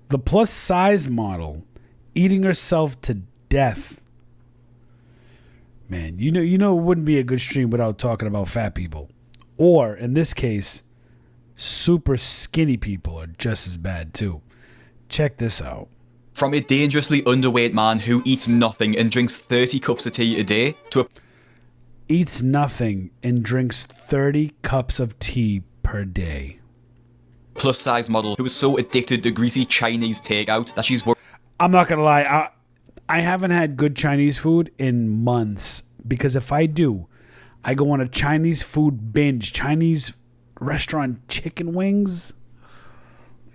The plus size model eating herself to death. Man, you know it wouldn't be a good stream without talking about fat people. Or, in this case, super skinny people are just as bad too. Check this out. From a dangerously underweight man who eats nothing and drinks 30 cups of tea a day to a eats nothing and drinks 30 cups of tea per day. Plus size model who is so addicted to greasy Chinese takeout that she's worried. I'm not gonna lie, I haven't had good Chinese food in months, because if I do, I go on a Chinese food binge. Chinese restaurant chicken wings,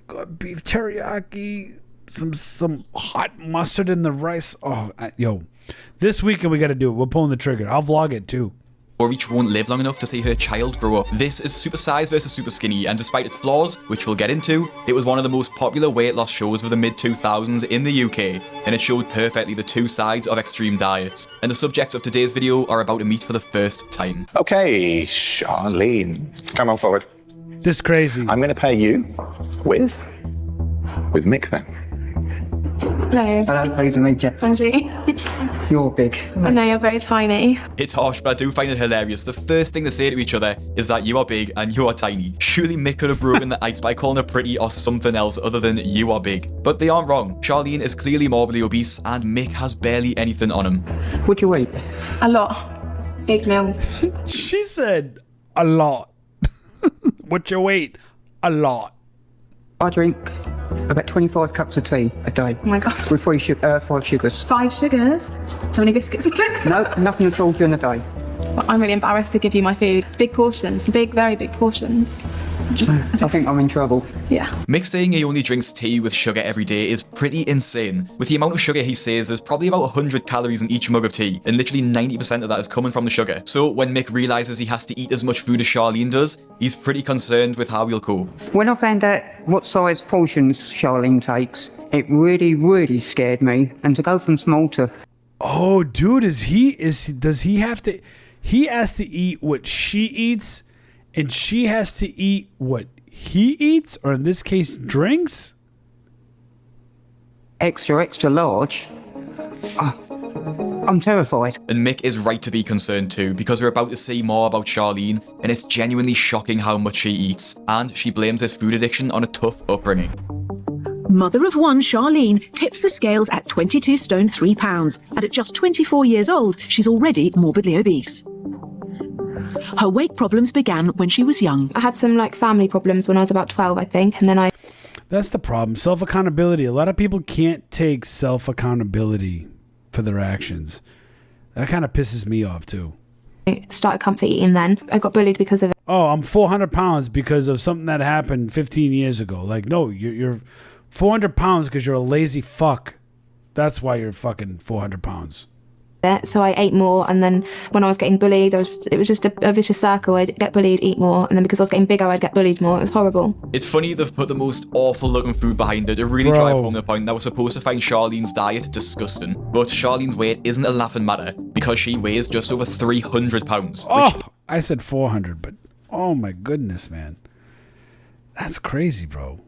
got beef teriyaki, some hot mustard in the rice. Oh, yo, this weekend we got to do it. We're pulling the trigger. I'll vlog it too. Reach won't live long enough to see her child grow up. This is Supersize versus Superskinny, and despite its flaws, which we'll get into, it was one of the most popular weight loss shows of the mid-2000s in the UK, and it showed perfectly the two sides of extreme diets. And the subjects of today's video are about to meet for the first time. Okay, Charlene, come on forward. This is crazy. I'm going to pay you with Mick then. No. Hello, pleased to meet you. Angie. You're big. I know you're very tiny. It's harsh, but I do find it hilarious. The first thing they say to each other is that you are big and you are tiny. Surely Mick could have broken the ice by calling her pretty or something else other than you are big. But they aren't wrong. Charlene is clearly morbidly obese and Mick has barely anything on him. What do you eat? A lot. Big meals. She said a lot. What's your weight? A lot. I drink about 25 cups of tea a day. Oh my God. With 5 sugars. 5 sugars? How many biscuits? No, nothing at all during the day. But I'm really embarrassed to give you my food. Big portions. Big, very big portions. I think I'm in trouble. Yeah. Mick saying he only drinks tea with sugar every day is pretty insane. With the amount of sugar he says, there's probably about 100 calories in each mug of tea, and literally 90% of that is coming from the sugar. So when Mick realises he has to eat as much food as Charlene does, he's pretty concerned with how he'll cope. When I found out what size portions Charlene takes, it really, really scared me. And to go from small to... Oh, dude, does he have to... He has to eat what she eats, and she has to eat what he eats, or in this case, drinks? Extra large. I'm terrified. And Mick is right to be concerned too, because we're about to see more about Charlene, and it's genuinely shocking how much she eats. And she blames this food addiction on a tough upbringing. Mother of one, Charlene, tips the scales at 22 stone 3 pounds, and at just 24 years old, she's already morbidly obese. Her weight problems began when she was young. I had some family problems when I was about 12, I think, and then That's the problem. Self-accountability. A lot of people can't take self-accountability for their actions. That kind of pisses me off too. I started comfort eating then. I got bullied because of it. Oh, I'm 400 pounds because of something that happened 15 years ago. Like, no, you're 400 pounds because you're a lazy fuck. That's why you're fucking 400 pounds. So I ate more, and then when I was getting bullied, it was just a vicious circle. I'd get bullied, eat more, and then because I was getting bigger, I'd get bullied more. It was horrible. It's funny they've put the most awful looking food behind it to really drive home the point that we're supposed to find Charlene's diet disgusting. But Charlene's weight isn't a laughing matter, because she weighs just over 300 pounds. Oh, I said 400, but oh my goodness, man. That's crazy, bro.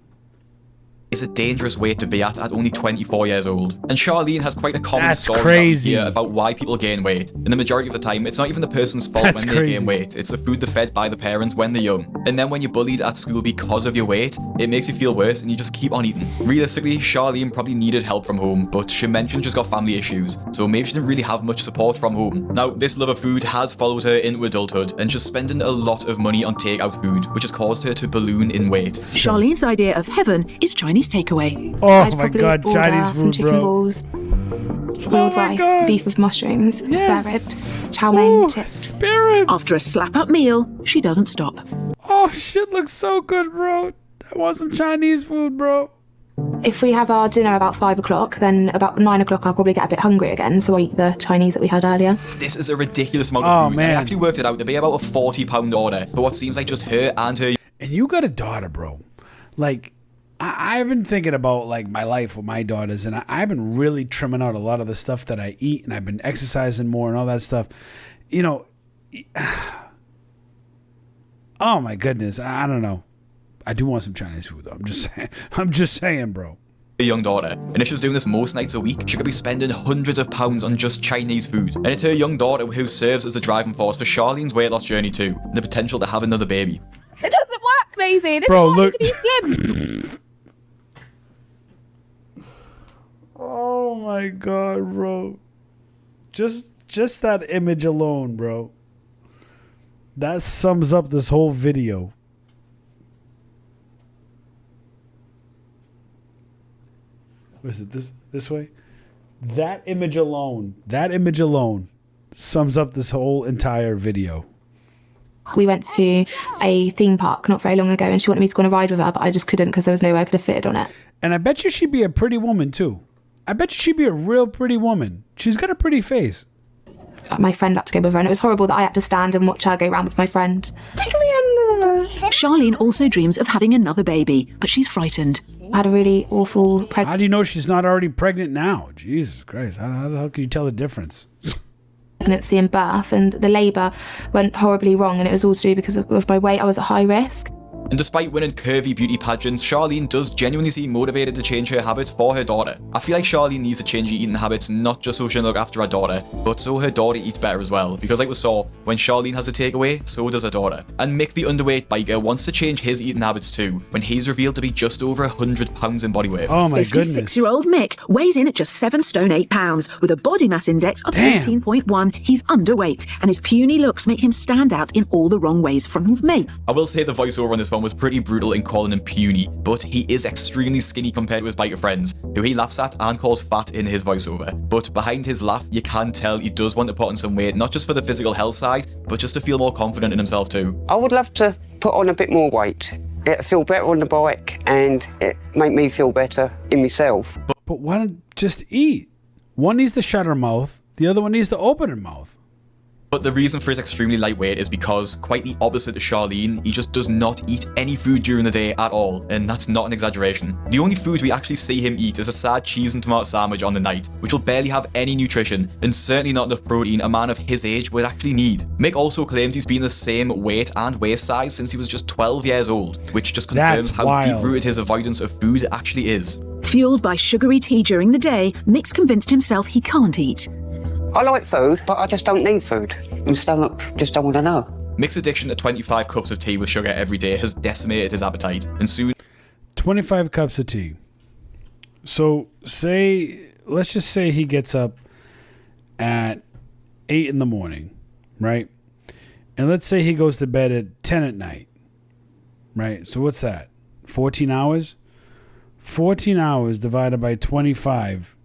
Is a dangerous weight to be at only 24 years old. And Charlene has quite a common story here about why people gain weight. And the majority of the time, it's not even the person's fault when they gain weight. It's the food they're fed by the parents when they're young. And then when you're bullied at school because of your weight, it makes you feel worse and you just keep on eating. Realistically, Charlene probably needed help from home, but she mentioned she's got family issues, so maybe she didn't really have much support from home. Now, this love of food has followed her into adulthood, and she's spending a lot of money on takeout food, which has caused her to balloon in weight. Charlene's idea of heaven is Chinese takeaway. Oh my God, Chinese food, some chicken balls, grilled rice, beef with mushrooms, spare ribs, chow mein, chips. Spare ribs. After a slap-up meal, she doesn't stop. Oh, shit looks so good, bro. I want some Chinese food, bro. If we have our dinner about 5 o'clock, then about 9 o'clock I'll probably get a bit hungry again, so I eat the Chinese that we had earlier. This is a ridiculous amount of food, and I actually worked it out to be about a £40 order, but what seems like just her and her... And you got a daughter, bro. Like, I've been thinking about my life with my daughters, and I've been really trimming out a lot of the stuff that I eat, and I've been exercising more and all that stuff. Oh my goodness, I don't know. I do want some Chinese food though. I'm just saying, bro. her young daughter. And if she was doing this most nights a week, she could be spending hundreds of pounds on just Chinese food. And it's her young daughter who serves as the driving force for Charlene's weight loss journey too, and the potential to have another baby. It doesn't work, Maisie. This Bro, is look. to be slim. Oh my god, bro. Just that image alone, bro. That sums up this whole video. Was it this way? That image alone sums up this whole entire video. We went to a theme park not very long ago and she wanted me to go on a ride with her, but I just couldn't because there was no way I could have fitted on it. And I bet you she'd be a pretty woman too. I bet you she'd be a real pretty woman. She's got a pretty face. My friend had to go with her and it was horrible that I had to stand and watch her go around with my friend. Charlene also dreams of having another baby, but she's frightened. I had a really awful How do you know she's not already pregnant now? Jesus Christ. How can you tell the difference? pregnancy and birth, and the labour went horribly wrong, and it was all to do because of my weight. I was at high risk. And despite winning curvy beauty pageants, Charlene does genuinely seem motivated to change her habits for her daughter. I feel like Charlene needs to change her eating habits not just so she can look after her daughter, but so her daughter eats better as well. Because like we saw, when Charlene has a takeaway, so does her daughter. And Mick, the underweight biker, wants to change his eating habits too, when he's revealed to be just over 100 pounds in body weight. Oh my goodness. 56-year-old Mick weighs in at just 7 stone 8 pounds, with a body mass index of 18.1. He's underweight, and his puny looks make him stand out in all the wrong ways from his mates. I will say the voiceover on this one was pretty brutal in calling him puny, but he is extremely skinny compared to his biker friends, who he laughs at and calls fat in his voiceover. But behind his laugh, you can tell he does want to put on some weight, not just for the physical health side, but just to feel more confident in himself too. I would love to put on a bit more weight. It'd feel better on the bike and it make me feel better in myself. But why don't just eat? One needs to shut her mouth, the other one needs to open her mouth. But the reason for his extremely lightweight is because, quite the opposite to Charlene, he just does not eat any food during the day at all, and that's not an exaggeration. The only food we actually see him eat is a sad cheese and tomato sandwich on the night, which will barely have any nutrition, and certainly not enough protein a man of his age would actually need. Mick also claims he's been the same weight and waist size since he was just 12 years old, which just confirms how deep-rooted his avoidance of food actually is. Fueled by sugary tea during the day, Mick's convinced himself he can't eat. I like food, but I just don't need food. My stomach just don't want to know. Mick's addiction to 25 cups of tea with sugar every day has decimated his appetite, and soon 25 cups of tea. So let's just say he gets up at 8 in the morning, right? And let's say he goes to bed at 10 at night, right? So what's that? 14 hours? 14 hours divided by 25,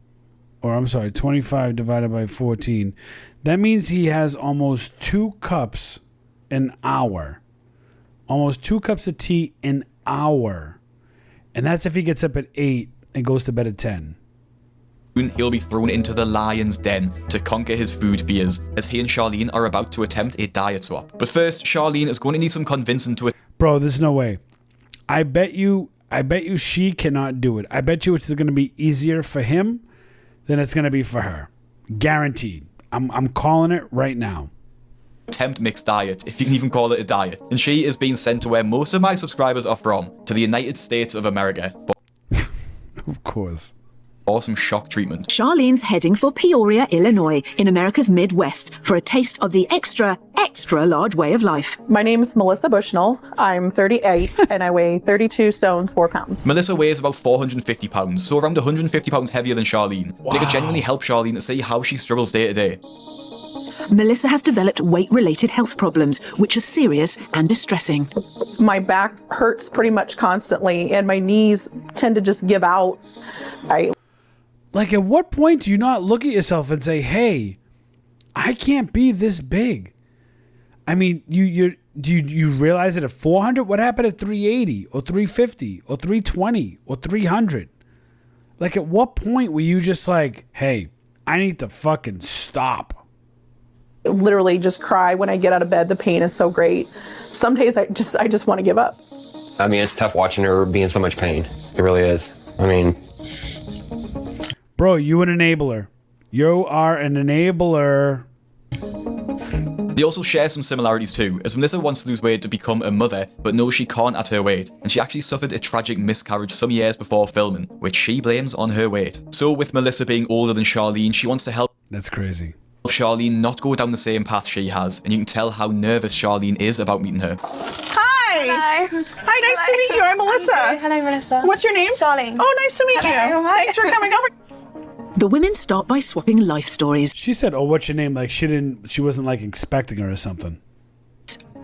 25 divided by 14. That means he has almost 2 cups an hour. Almost 2 cups of tea an hour. And that's if he gets up at 8 and goes to bed at 10. He'll be thrown into the lion's den to conquer his food fears, as he and Charlene are about to attempt a diet swap. But first, Charlene is going to need some convincing to it. Bro, there's no way. I bet you she cannot do it. I bet you it's going to be easier for him than it's going to be for her. Guaranteed. I'm calling it right now. Attempt Mick's diet, if you can even call it a diet. And she is being sent to where most of my subscribers are from, to the United States of America. Of course. For some shock treatment. Charlene's heading for Peoria, Illinois, in America's Midwest, for a taste of the extra, extra large way of life. My name is Melissa Bushnell. I'm 38 and I weigh 32 stones, 4 pounds. Melissa weighs about 450 pounds, so around 150 pounds heavier than Charlene. Wow. It could genuinely help Charlene to see how she struggles day to day. Melissa has developed weight-related health problems, which are serious and distressing. My back hurts pretty much constantly and my knees tend to just give out. Like, at what point do you not look at yourself and say, hey, I can't be this big? I mean, you realize it at 400? What happened at 380 or 350 or 320 or 300? Like, at what point were you just like, hey, I need to fucking stop? Literally just cry when I get out of bed. The pain is so great. Some days I just want to give up. I mean, it's tough watching her be in so much pain. It really is. I mean... Bro, you an enabler. You are an enabler. They also share some similarities too, as Melissa wants to lose weight to become a mother, but knows she can't at her weight, and she actually suffered a tragic miscarriage some years before filming, which she blames on her weight. So with Melissa being older than Charlene, she wants to help That's crazy. Charlene not go down the same path she has, and you can tell how nervous Charlene is about meeting her. Hi! Hello. Hi, nice to meet you. I'm Melissa. Hello, Melissa. What's your name? Charlene. Oh, nice to meet you. Hi. Thanks for coming over. The women start by swapping life stories. She said, "Oh, what's your name?" Like she wasn't like expecting her or something.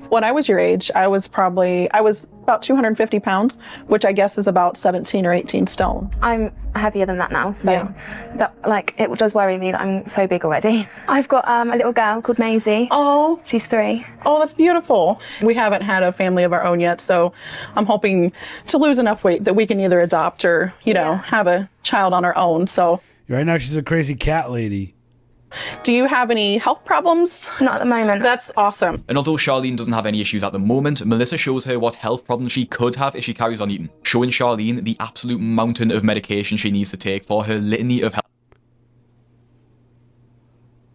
When I was your age, I was about 250 pounds, which I guess is about 17 or 18 stone. I'm heavier than that now, so it does worry me that I'm so big already. I've got a little girl called Maisie. Oh. She's 3. Oh, that's beautiful. We haven't had a family of our own yet, so I'm hoping to lose enough weight that we can either adopt or, have a child on our own, so. Right now she's a crazy cat lady. Do you have any health problems? Not at the moment. That's awesome. And although Charlene doesn't have any issues at the moment, Melissa shows her what health problems she could have if she carries on eating, showing Charlene the absolute mountain of medication she needs to take for her litany of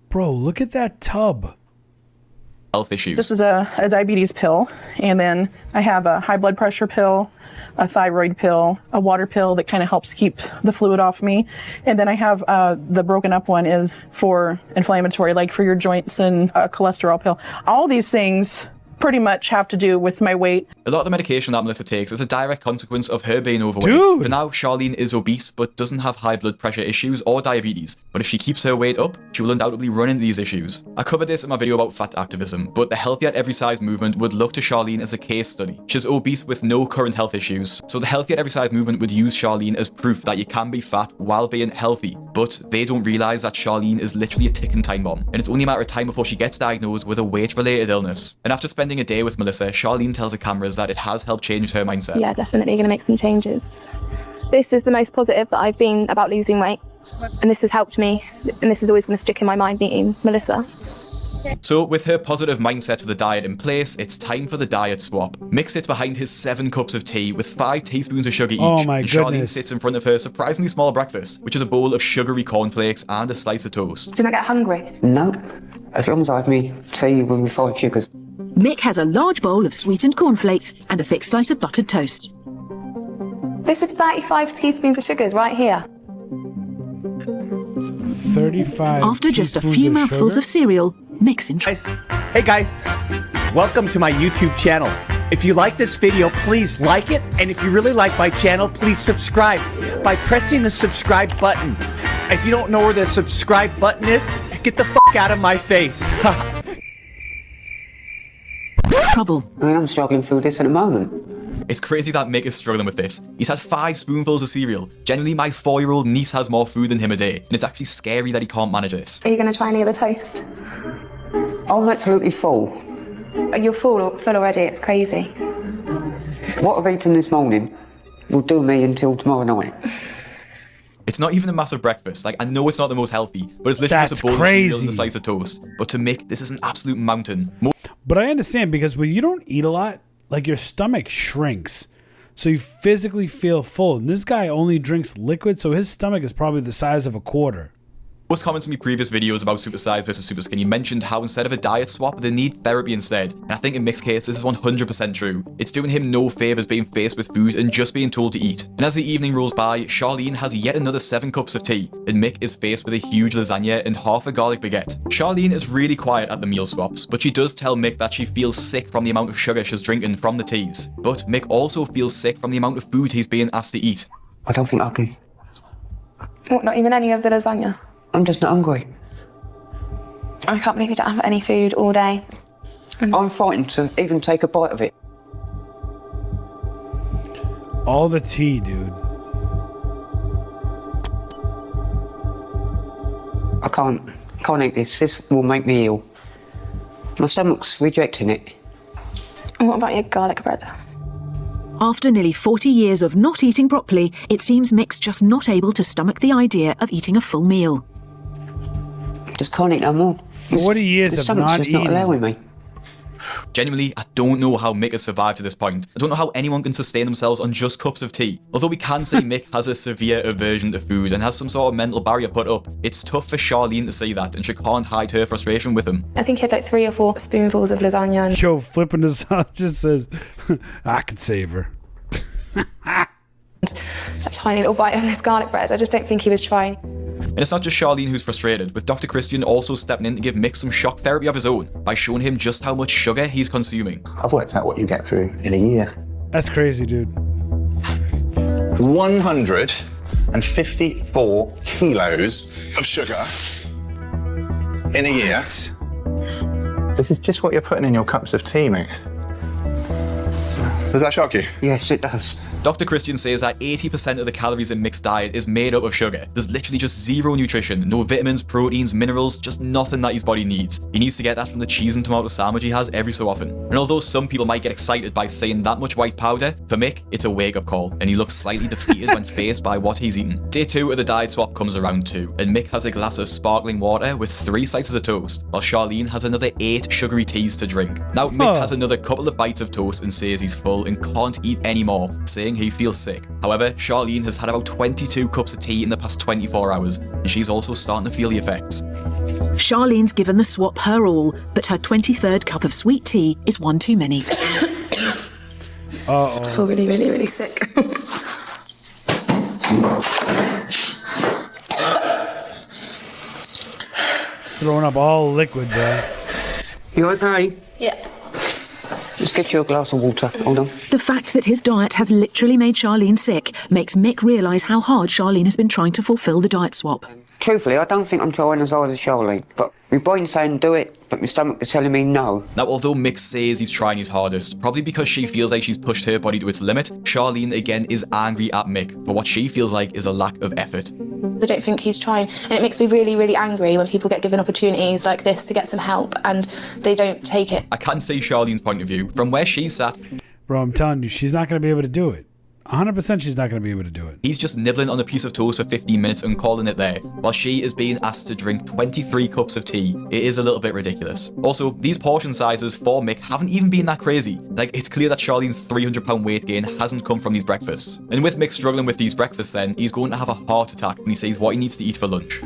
Bro, look at that tub. health issues. This is a diabetes pill, and then I have a high blood pressure pill, a thyroid pill, a water pill that kind of helps keep the fluid off me, and then I have the broken up one is for inflammatory, like for your joints, and a cholesterol pill. All these things pretty much have to do with my weight. A lot of the medication that Melissa takes is a direct consequence of her being overweight. Dude. For now, Charlene is obese but doesn't have high blood pressure issues or diabetes. But if she keeps her weight up, she will undoubtedly run into these issues. I covered this in my video about fat activism, but the Healthy at Every Size movement would look to Charlene as a case study. She's obese with no current health issues, so the Healthy at Every Size movement would use Charlene as proof that you can be fat while being healthy. But they don't realise that Charlene is literally a ticking time bomb, and it's only a matter of time before she gets diagnosed with a weight-related illness. And after spending a day with Melissa, Charlene tells the cameras that it has helped change her mindset. Yeah, definitely going to make some changes. This is the most positive that I've been about losing weight, and this has helped me, and this is always going to stick in my mind meeting Melissa. So with her positive mindset for the diet in place, it's time for the diet swap. Mick sits behind his 7 cups of tea with 5 teaspoons of sugar each. Oh my and Charlene goodness. sits in front of her surprisingly small breakfast, which is a bowl of sugary cornflakes and a slice of toast. Do you not get hungry? No, as long as I have me tea with me 5 sugars. Mick has a large bowl of sweetened cornflakes and a thick slice of buttered toast. This is 35 teaspoons of sugars right here. 35. After just a teaspoons few of mouthfuls sugar? of cereal, Mick's in Hey guys, welcome to my YouTube channel. If you like this video, please like it, and if you really like my channel, please subscribe by pressing the subscribe button. If you don't know where the subscribe button is, get the fuck out of my face. trouble. I'm struggling through this at the moment. It's crazy that Mick is struggling with this. He's had 5 spoonfuls of cereal. Generally, my 4-year-old niece has more food than him a day, and it's actually scary that he can't manage this. Are you going to try any of the toast? I'm absolutely full. You're full already, it's crazy. What I've eaten this morning will do me until tomorrow night. It's not even a massive breakfast. Like, I know it's not the most healthy, but it's literally just a bowl of cereal and a slice of toast. But to Mick, this is an absolute mountain. But I understand, because when you don't eat a lot, like your stomach shrinks. So you physically feel full. And this guy only drinks liquid, so his stomach is probably the size of a quarter. Most comments in my previous videos about Supersize versus Superskinny mentioned how instead of a diet swap, they need therapy instead. And I think in Mick's case, this is 100% true. It's doing him no favours being faced with food and just being told to eat. And as the evening rolls by, Charlene has yet another 7 cups of tea, and Mick is faced with a huge lasagna and half a garlic baguette. Charlene is really quiet at the meal swaps, but she does tell Mick that she feels sick from the amount of sugar she's drinking from the teas. But Mick also feels sick from the amount of food he's being asked to eat. I don't think I can. What, not even any of the lasagna? I'm just not hungry. I can't believe you don't have any food all day. I'm frightened to even take a bite of it. All the tea, dude. I can't eat this. This will make me ill. My stomach's rejecting it. And what about your garlic bread? After nearly 40 years of not eating properly, it seems Mick's just not able to stomach the idea of eating a full meal. Just can't eat no more. 40 years the of stomach's not just eating. not allowing me. Genuinely, I don't know how Mick has survived to this point. I don't know how anyone can sustain themselves on just cups of tea. Although we can say Mick has a severe aversion to food and has some sort of mental barrier put up, it's tough for Charlene to see that, and she can't hide her frustration with him. I think he had like 3 or 4 spoonfuls of lasagna. And Joe flipping his out just says, I could save her. a tiny little bite of this garlic bread. I just don't think he was trying. And it's not just Charlene who's frustrated, with Dr. Christian also stepping in to give Mick some shock therapy of his own by showing him just how much sugar he's consuming. I've worked out what you get through in a year. That's crazy, dude. 154 kilos of sugar in a year. This is just what you're putting in your cups of tea, mate. Does that shock you? Yes, it does. Dr. Christian says that 80% of the calories in Mick's diet is made up of sugar. There's literally just zero nutrition, no vitamins, proteins, minerals, just nothing that his body needs. He needs to get that from the cheese and tomato sandwich he has every so often. And although some people might get excited by seeing that much white powder, for Mick, it's a wake-up call, and he looks slightly defeated when faced by what he's eaten. Day 2 of the diet swap comes around too, and Mick has a glass of sparkling water with 3 slices of toast, while Charlene has another 8 sugary teas to drink. Now, Mick has another couple of bites of toast and says he's full and can't eat anymore, saying he feels sick. However, Charlene has had about 22 cups of tea in the past 24 hours, and she's also starting to feel the effects. Charlene's given the swap her all, but her 23rd cup of sweet tea is one too many. I feel really, really, really sick. Throwing up all liquid there. You okay? Yeah. Just get you a glass of water. Hold on. The fact that his diet has literally made Charlene sick makes Mick realise how hard Charlene has been trying to fulfil the diet swap. Truthfully, I don't think I'm trying as hard as Charlene, but my brain's saying do it, but my stomach is telling me no. Now, although Mick says he's trying his hardest, probably because she feels like she's pushed her body to its limit, Charlene again is angry at Mick for what she feels like is a lack of effort. I don't think he's trying, and it makes me really, really angry when people get given opportunities like this to get some help and they don't take it. I can see Charlene's point of view. From where she sat, Bro, I'm telling you, she's not going to be able to do it. 100% she's not going to be able to do it. he's just nibbling on a piece of toast for 15 minutes and calling it there, while she is being asked to drink 23 cups of tea. It is a little bit ridiculous. Also, these portion sizes for Mick haven't even been that crazy. Like, it's clear that Charlene's 300-pound weight gain hasn't come from these breakfasts. And with Mick struggling with these breakfasts then, he's going to have a heart attack when he sees what he needs to eat for lunch.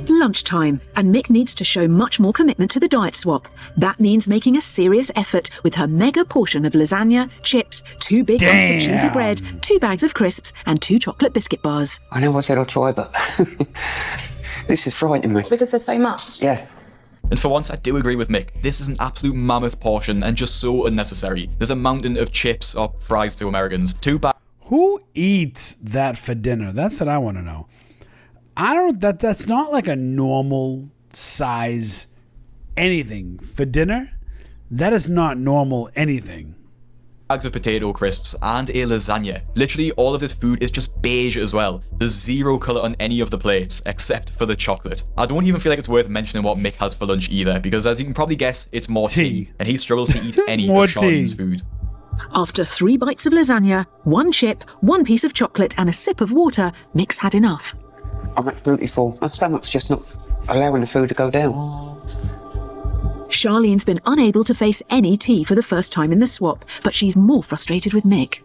Lunchtime, and Mick needs to show much more commitment to the diet swap. That means making a serious effort with her mega portion of lasagna, chips, 2 big lumps of cheesy bread, 2 bags of crisps, and 2 chocolate biscuit bars. I know I said I'll try, but this is frightening me. Because there's so much. Yeah. And for once, I do agree with Mick. This is an absolute mammoth portion and just so unnecessary. There's a mountain of chips, or fries to Americans, 2 bags. Who eats that for dinner? That's what I want to know. That's not like a normal size anything for dinner. That is not normal anything. Bags of potato crisps and a lasagna. Literally all of this food is just beige as well. There's 0 colour on any of the plates except for the chocolate. I don't even feel like it's worth mentioning what Mick has for lunch either, because as you can probably guess, it's more tea, and he struggles to eat any of Charlene's food. After 3 bites of lasagna, 1 chip, 1 piece of chocolate, and a sip of water, Mick's had enough. I'm absolutely full. My stomach's just not allowing the food to go down. Charlene's been unable to face any tea for the first time in the swap, but she's more frustrated with Mick.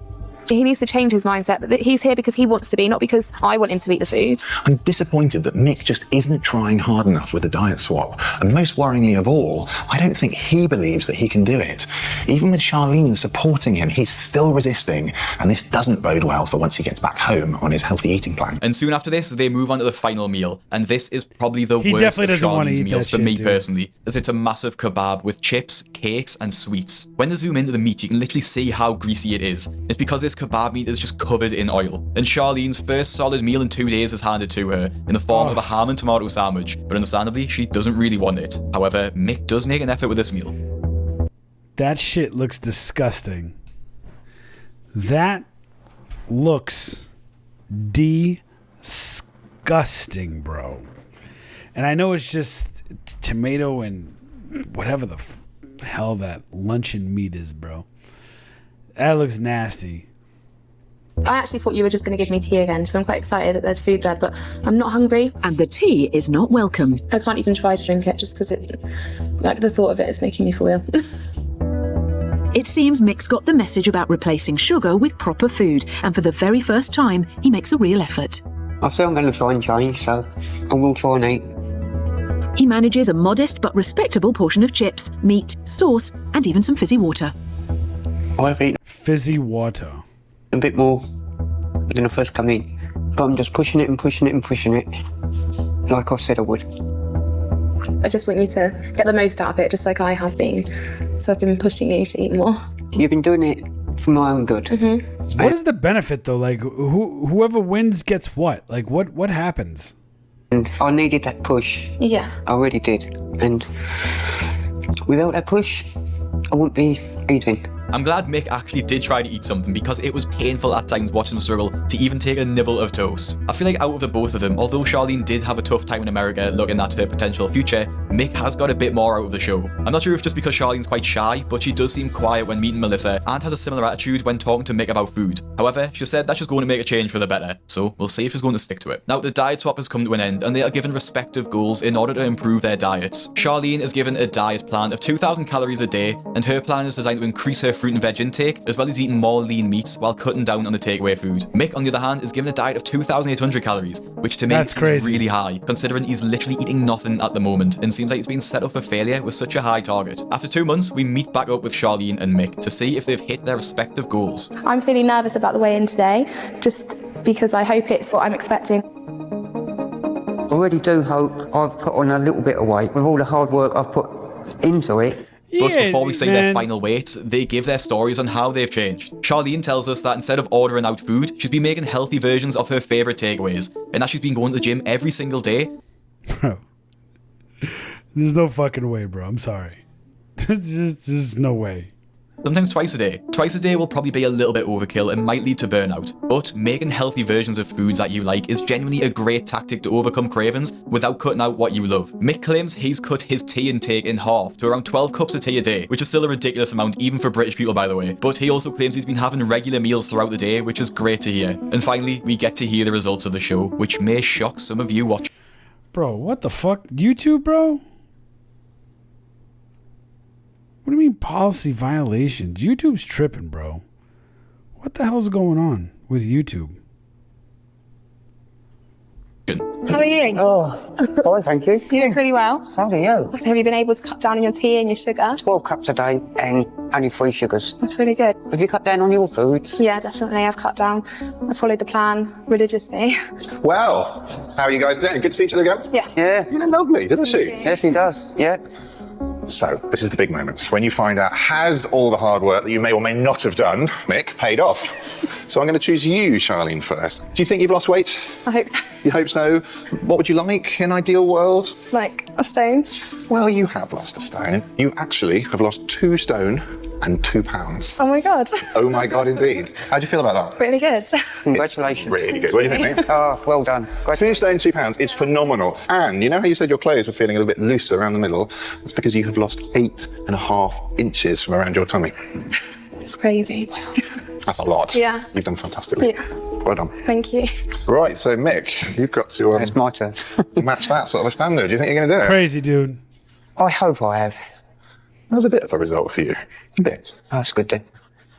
He needs to change his mindset that he's here because he wants to be, not because I want him to eat the food. I'm disappointed that Mick just isn't trying hard enough with the diet swap. And most worryingly of all, I don't think he believes that he can do it. Even with Charlene supporting him, he's still resisting, and this doesn't bode well for once he gets back home on his healthy eating plan. And soon after this, they move on to the final meal, and this is probably the worst of Charlene's meals for me personally, as it's a massive kebab with chips, cakes, and sweets. When they zoom into the meat, you can literally see how greasy it is. It's because this kebab meat is just covered in oil. And Charlene's first solid meal in 2 days is handed to her in the form of a ham and tomato sandwich, but understandably, she doesn't really want it. However, Mick does make an effort with this meal. That shit looks disgusting. That looks disgusting, bro. And I know it's just tomato and whatever the hell that luncheon meat is, bro. That looks nasty. I actually thought you were just going to give me tea again, so I'm quite excited that there's food there, but I'm not hungry. And the tea is not welcome. I can't even try to drink it just because the thought of it is making me feel ill. It seems Mick's got the message about replacing sugar with proper food, and for the very first time, he makes a real effort. I think I'm going to try and change, so I will try and eat. He manages a modest but respectable portion of chips, meat, sauce, and even some fizzy water. I've eaten Fizzy water. a bit more than I first come in, but I'm just pushing it and pushing it and pushing it, like I said I would. I just want you to get the most out of it, just like I have been. So I've been pushing you to eat more. You've been doing it for my own good. Mm-hmm. What is the benefit though? Like whoever wins gets what? Like what happens? And I needed that push. Yeah. I really did. And without that push, I wouldn't be eating. I'm glad Mick actually did try to eat something because it was painful at times watching him struggle to even take a nibble of toast. I feel like out of the both of them, although Charlene did have a tough time in America looking at her potential future, Mick has got a bit more out of the show. I'm not sure if just because Charlene's quite shy, but she does seem quiet when meeting Melissa and has a similar attitude when talking to Mick about food. However, she said that she's going to make a change for the better, so we'll see if she's going to stick to it. Now, the diet swap has come to an end and they are given respective goals in order to improve their diets. Charlene is given a diet plan of 2,000 calories a day, and her plan is designed to increase her fruit and veg intake, as well as eating more lean meats while cutting down on the takeaway food. Mick, on the other hand, is given a diet of 2,800 calories, which to me is really high, considering he's literally eating nothing at the moment, and seems like it's been set up for failure with such a high target. After 2 months, we meet back up with Charlene and Mick to see if they've hit their respective goals. I'm feeling nervous about the weigh-in today, just because I hope it's what I'm expecting. I really do hope I've put on a little bit of weight with all the hard work I've put into it. But before we say their final weight, they give their stories on how they've changed. Charlene tells us that instead of ordering out food, she's been making healthy versions of her favourite takeaways, and that she's been going to the gym every single day. Bro, there's no fucking way, bro. I'm sorry. There's just no way. Sometimes twice a day. Twice a day will probably be a little bit overkill and might lead to burnout, but making healthy versions of foods that you like is genuinely a great tactic to overcome cravings without cutting out what you love. Mick claims he's cut his tea intake in half to around 12 cups of tea a day, which is still a ridiculous amount even for British people, by the way, but he also claims he's been having regular meals throughout the day, which is great to hear. And finally, we get to hear the results of the show, which may shock some of you watching. Bro, what the fuck? YouTube, bro? What do you mean policy violations? YouTube's tripping, bro. What the hell's going on with YouTube? How are you? Oh, fine, thank you. You doing pretty well. So do you. So have you been able to cut down on your tea and your sugar? 12 cups a day and only 3 sugars. That's really good. Have you cut down on your foods? Yeah, definitely. I've cut down. I followed the plan religiously. Well, how are you guys doing? Good to see each other again? Yes. Yeah. You look lovely, didn't she? Yes, he does. Yeah. So, this is the big moment, when you find out, has all the hard work that you may or may not have done, Mick, paid off? So I'm going to choose you, Charlene, first. Do you think you've lost weight? I hope so. You hope so? What would you like in an ideal world? Like a stone? Well, you have lost a stone. You actually have lost 2 stone and 2 pounds. Oh my God. Oh my God, indeed. How do you feel about that? Really good. It's Congratulations. really good. What do you think, mate? Oh, well done. 2 stone, 2 pounds is phenomenal. And you know how you said your clothes were feeling a little bit looser around the middle? That's because you have lost 8.5 inches from around your tummy. It's crazy. That's a lot. Yeah. You've done fantastically. Yeah. Well done. Thank you. Right, so Mick, you've got to It's my turn. match that sort of a standard. Do you think you're going to do it? Crazy, dude. I hope I have. That's a bit of a result for you. A bit. That's good then.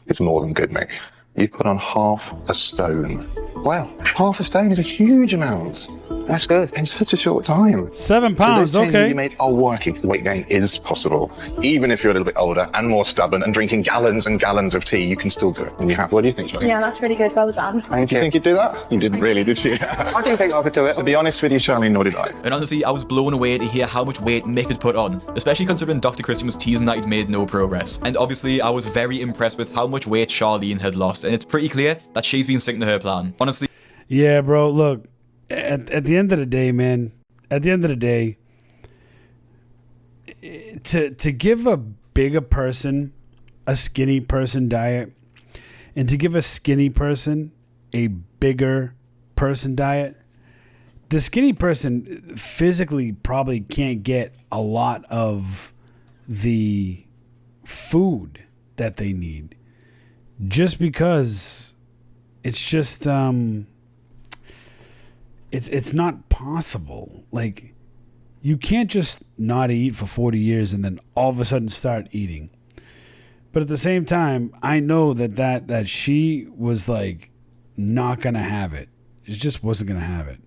It's more than good, Mick. You put on half a stone. Wow. Half a stone is a huge amount. That's good. In such a short time. 7 So pounds, those changes okay. you made are working. Weight gain is possible. Even if you're a little bit older and more stubborn and drinking gallons and gallons of tea, you can still do it. And you have. What do you think, Charlie? Yeah, that's really good. Well done. Thank Do you you. think you'd do that? You didn't really, did you? I didn't think I could do it. To be honest with you, Charlene, nor did I. And honestly, I was blown away to hear how much weight Mick had put on, especially considering Dr. Christian was teasing that he'd made no progress. And obviously, I was very impressed with how much weight Charlene had lost, and it's pretty clear that she's been sticking to her plan. Honestly, Yeah, bro. Look, at the end of the day, man. At the end of the day, to give a bigger person a skinny person diet, and to give a skinny person a bigger person diet, the skinny person physically probably can't get a lot of the food that they need, just because it's just it's not possible. Like, you can't just not eat for 40 years and then all of a sudden start eating. But at the same time, I know that she was like not gonna have it. She just wasn't gonna have it.